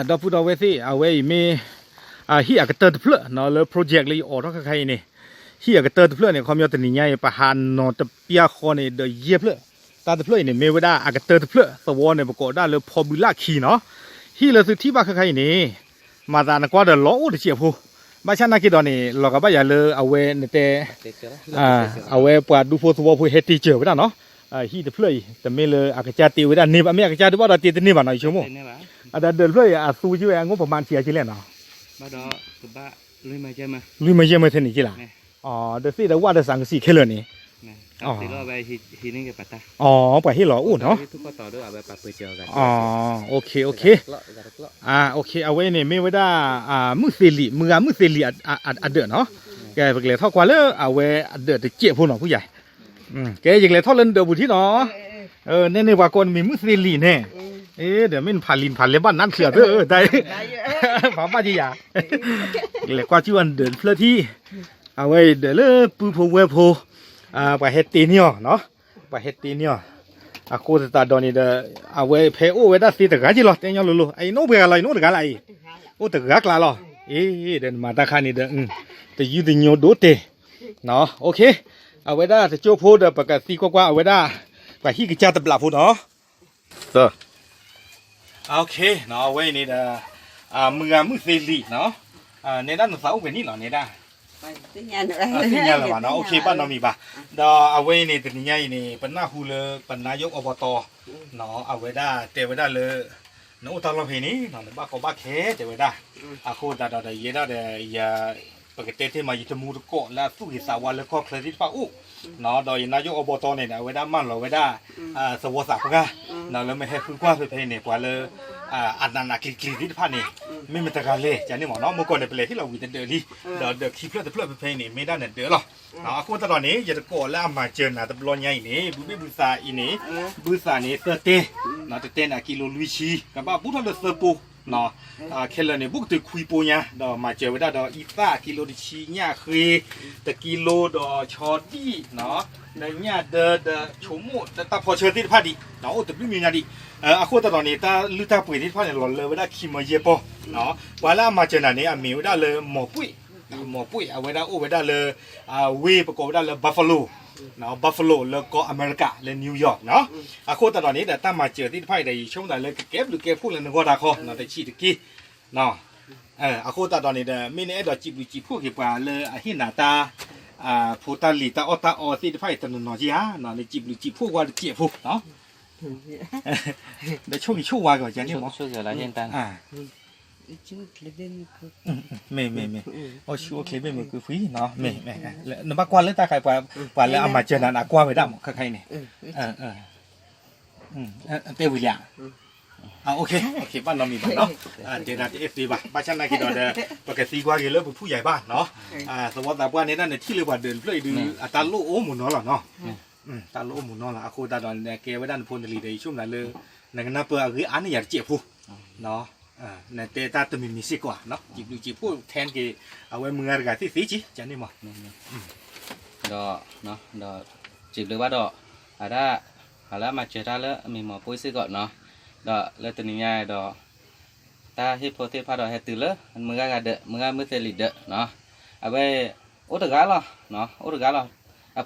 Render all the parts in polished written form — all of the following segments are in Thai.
ดอกพูดเอาไว้สิเอาไว้มีฮีอยากเติร์ดเพลเนาะแล้วโปรเจกต์เลยออกทั้งใครนี่ฮีอยากเติร์ดเพลเนี่ยความยาวตัวนี้ใหญ่ประหารนอตเปียคอเนี่ยเดียเยียบเลยตาเพลเนี่ยไม่ว่าได้อากเติร์ดเพลสวอเนี่ยประกอบได้เลยพอบุลาคีเนาะฮีเลยสุดที่บ้าใครนี่มาตานกว่าเดล้ออุดเชียพูบ้านฉันนักกีฬานี่เราก็บ้าอย่าเลยเอาไว้เนี่ยแต่เอาไว้ปวดดูโฟสวอพูเฮติเจอไว้ได้เนาะฮีเดเพลแต่ไม่เลยอากาศตีไว้ได้นี่ไม่อากาศที่ว่าเราตีตัวนี้บ้านหน่อยชั่วโมงแต่เดินเพลสู้ช่วยงบประมาณเสียชิ้นเลยเนาะบ้าดอคือบ้าลุยมาเจอมาเท่านี้กี่ล่ะอ๋อเดี๋ยวสิเดี๋ยวว่าเดี๋ยวสั่งสี่แค่เลยนี่อ๋อตีรอบไปทีนึงกับปัตตาอ๋อไปให้หล่ออุ่นเนาะทุกข้อต่อด้วยเอาไปปัดไปเจอกันอ๋อโอเคโอเคโอเคเอาไว้เนี่ยไม่ไว้ได้มือเสลีมือเสลีเดือดเนาะแกเพิ่งเลยทอดกว่าเลยเอาไว้เดือดเจี๊ยบพูดหน่อยผู้ใหญ่แกยังเลยทอดเล่นเดือดบุตรที่เนาะในว่าคนมีมือเสลีเนี่ยเดี๋ยวมันผ่านเลยบ้านนั่นเสือได้ผ่านบ้านจีอย่าเลยกว่าที่วันเดินเพลที่เอาไว้เดี๋ยวเลยปูโพเวโพไปเฮตีเนี่ยเนาะไปเฮตีเนี่ยโคตรตาดอนี่เดเอาไว้เพโอไว้ได้สิแต่กะจีหรอแต่ยังรู้ไอ้โน้เบื่ออะไรโน้ตกะอะไรโอ้แต่กะกลาหรอเดินมาตาคานี่เดแต่ยืดเหนียวโดดเตเนาะโอเคเอาไว้ได้แต่โจ้โพเดประกาศสีกว่าเอาไว้ได้ไปที่กิจการตบลาพูเนาะโอเคเนาะไว้นี่เด้อมือเสรีเนาะในด้านหนึ่งสาวเป็นนี่เหรอในด้านสิญญาณอะไรสิญญาณอะไรเนาะโอเคบ้านเรามีป่ะเด้อเอาไว้นี่ตัวนี้ใหญ่นี่เป็นหน้าฮูเลเป็นนายกอบตเนาะเอาไว้ได้เตะไว้ได้เลยเนาะตอนเราเพนี่เนาะบ้าก็บ้าแค่เตะไว้ได้คู่ตาดอเยอะได้อย่าปกติที่มาอยู่ที่มูลโกะและสู้กิสาวแล้วก็เครดิตป้าอู้เนาะโดยนายกอบตเนี่ยไว้ได้มั่นเราไว้ได้สวัสดิ์ก็เนาะแล้วไม่ให้คุณกว่าเพเนี่ยกว่าเลยอันนั้นคลิกที่ผ่านนี่ไม่มีตะการเลยจะนี่หมอเนาะเมื่อก่อนเนี่ยเป็นเลยที่เราวิจารณ์เดือดดิเดี๋ยวคลิปเพื่อเพนี่ไม่ได้เนี่ยเดือดหรอกเนาะคุณตอนนี้อย่าตะโกนแล้วมาเจอหน้าตะบลอนใหญ่นี่บุษาอีนี่บุษานี่เตเต้เนาะเตเต้น่ะกิโลลุยชีกับว่าบุษาเดเซปูเนาะเคลเนี่ยบุกตึกคุยปูเนี่ยเดี๋ยวมาเจอไว้ได้เดี๋ยวอีซ่ากิโลดิชีเนี่ยคือตะกิโลดอชอตี้เนาะในเนี่ยเดชมูแต่ตาพอเชิญที่พอดีเนาะโอ้แต่ไม่มีงานดีคุณตอนนี้ตาลุตาปุ๋ยที่พอเนี่ยหล่นเลยไว้ได้คิมเยปอเนาะวันละมาเจอหน้านี้มีไว้ได้เลยหมอปุ๋ยเอาไว้ได้โอ้ไว้ได้เลยเวประกอบได้เลยบัฟฟาโลเนาะบัฟฟาโลแล้วก็อเมริกาและนิวยอร์กเนาะคุณตอนนี้แต่ตามาเจอที่พอได้ช่วงไหนเลยเก็บหรือเก็บพูดเลยนึกว่าได้ข้อเนาะแต่ชี้ตะกี้เนาะคุณตอนนี้ไม่เนี่ยดอกจีบพูดเกี่ยวกับเลยหินหน้าตาผู้ตาลีตาอที่ไฟตนนอจีฮะเนาะในจีบพูดว่าเจี๊ยบพูดเนาะเดี๋ยวช่วงนี้ช่วงว่าก่อนจะนี่มั้งช่วงเดี๋ยวเราเย็นตันชื่อเคลเบนไม่โอ้ชื่อเคลเบนมันคือฟรีเนาะไม่นึกว่ากวนเลยตาใครกว่าแล้วเอามาเจอหน้ากวนไปได้หมดใครเนี่ยเตวิเลียโอเคบ้านเรามีบ้านเนาะเจนาที่FDบ้านฉันนะคิดว่าเดี๋ยวปกติกว่าเกี่ยวกับผู้ใหญ่บ้านเนาะสมมติแต่ว่าในนั้นเนี่ยที่เรียกว่าเดินเพื่อดูตาโลโอหมุนเนาะเนาะตาโลหมุนเนาะละคุณตาดอนเนี่ยเกไว้ด้านพลตรีได้ช่วงนั้นเลยในคณะเปิดคืออันนี้อยากเจ็บผู้เนาะเนี่ยเตตาตัวมีสิกว่าเนาะจีบผู้แทนเกเอาไว้มืออะไรที่สีจีจะนี่มั้งดอเนาะดอจีบหรือว่าดออะไรมาเจอได้แล้วมีหมอปุ้ยซื้อก่อนเนาะดอแล้วตัวนี้ง่ายดอตาฮิปโปเทพาดอให้ตื่นเลยมือก็เดะมือเตลิดเดะเนาะเอาไปโอตกาลเนาะโอตกาล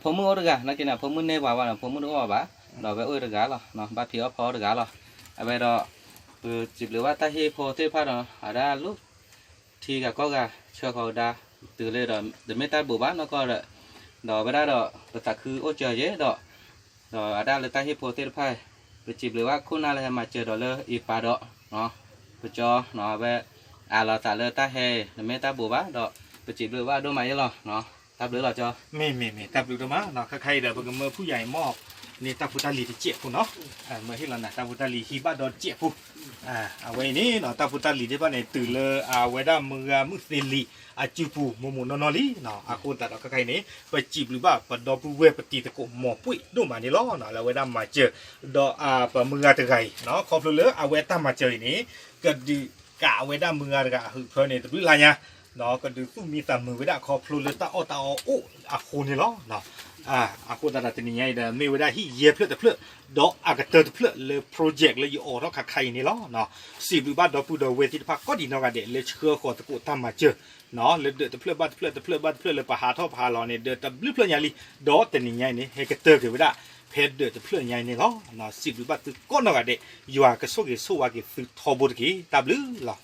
ผมมือโอตกานักกินผมมือเนบว่าผมมือว่าบ้าดอไปโอตกาลเนาะบ้าพี่ว่าพอโอตกาลเอาไปดอจีบหรือว่าตาฮิปโปเทพาดออะไรลูกทีก็เชื่อเขาได้ตื่นเลยดอเดี๋ยวไม่ตายบุบ้านแล้วก็ดอไปได้ดอแต่คือโอเจอเยอะดออะไรเลยตาฮิปโปเทพาไปจีบหรือว่าคุณอะไรมาเจอดอเลยอีปาดอเนาะไปจอเนาะไปเราแต่เลยตาเฮไม่ตาบัวบ้าดอไปจีบหรือว่าดูไหมล่ะเนาะตาหรือเราจอไม่ตาหรือมาเนาะใครเดี๋ยวเมื่อผู้ใหญ่มอบนี่ตาพุตาลีที่เจ็บผู้เนาะเมื่อที่เราเนี่ยตาพุตาลีที่บ้านดอนเจ็บผู้เอาไว้นี่เนาะตาพุตาลีที่บ้านเนี่ยตื่นเลยเอาไว้ได้มือเซลีจีบผู้มุมนอลีเนาะคุณตาเราใครนี่ไปจีบหรือว่าปดอผู้เวปฏิตะโกหมอปุ้ยดูมานี่ล้อเนาะแล้วไว้ได้มาเจอดอมือตะไคร้เนาะขอบเลยเอาไว้ตามมาเจอนี้ก็ดีกะไว้ได้มือตะไคร้เพื่อนเนี่ยตัวอะไรเนี่ยเนาะก็ดูสู้มีแต่มือไว้ได้ขอบเลยตาโอ้โอ้คนนี่ล้อเนาะ aku dah tadi ni dah me weda hi ye phle de phle do agater de phle le project le yo ro kha khai ni lo no si bu ba do pu do we ti pa ko di no ga de le chhe ko ta ko ta ma che no le de phle ba phle de phle ba phle le pa ha tho pa lo ni de ta blu phle nya li do tadi ni ni he ke ter ke weda phe de de phle nya ni lo no si bu ba tu ko no ga de yo ga so ge so wa ge tho bo de ki ta blu lo